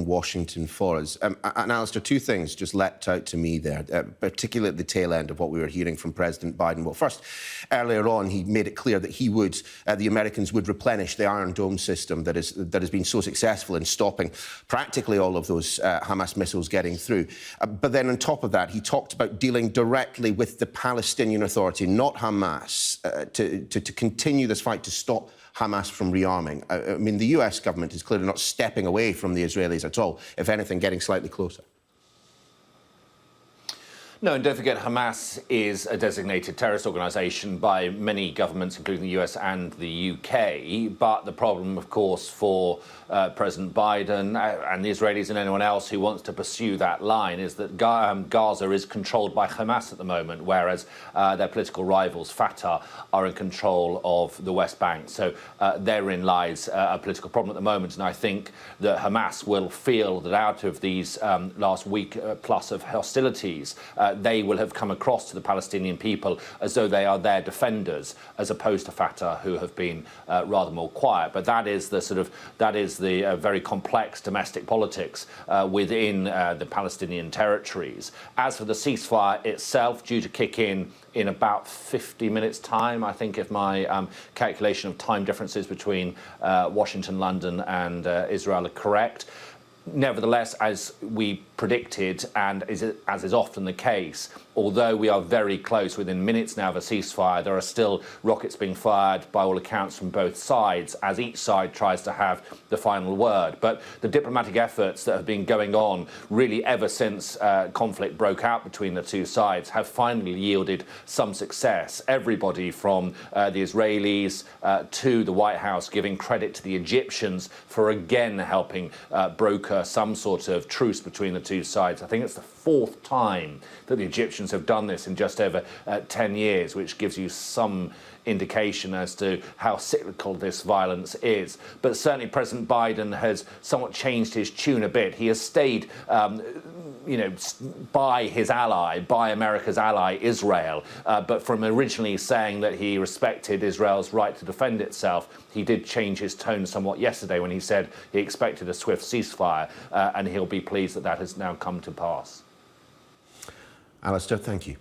Washington for us. And Alistair, two things just leapt out to me there, particularly at the tail end of what we were hearing from President Biden. Well, first, earlier on, he made it clear that the Americans would replenish the Iron Dome system that has been so successful in stopping practically all of those Hamas missiles getting through. But then on top of that, he talked about dealing directly with the Palestinian Authority, not Hamas, to continue this fight to stop Hamas from rearming. I mean, the US government is clearly not stepping away from the Israelis at all, if anything, getting slightly closer. No, and don't forget, Hamas is a designated terrorist organisation by many governments, including the US and the UK. But the problem, of course, for President Biden and the Israelis and anyone else who wants to pursue that line is that Gaza is controlled by Hamas at the moment, whereas their political rivals, Fatah, are in control of the West Bank. So therein lies a political problem at the moment. And I think that Hamas will feel that out of these last week plus of hostilities, they will have come across to the Palestinian people as though they are their defenders, as opposed to Fatah, who have been rather more quiet. But that is the very complex domestic politics within the Palestinian territories. As for the ceasefire itself, due to kick in about 50 minutes' time, I think, if my calculation of time differences between Washington, London and Israel are correct. Nevertheless, as we predicted, and as is often the case, although we are very close, within minutes now of a ceasefire, there are still rockets being fired, by all accounts, from both sides, as each side tries to have the final word. But the diplomatic efforts that have been going on really ever since conflict broke out between the two sides have finally yielded some success. Everybody from the Israelis to the White House giving credit to the Egyptians for again helping broker some sort of truce between the two sides. I think it's the fourth time that the Egyptians have done this in just over 10 years, which gives you some indication as to how cyclical this violence is. But certainly President Biden has somewhat changed his tune a bit. He has stayed by his ally, by America's ally, Israel. But from originally saying that he respected Israel's right to defend itself, he did change his tone somewhat yesterday when he said he expected a swift ceasefire, and he'll be pleased that that has now come to pass. Alistair, thank you.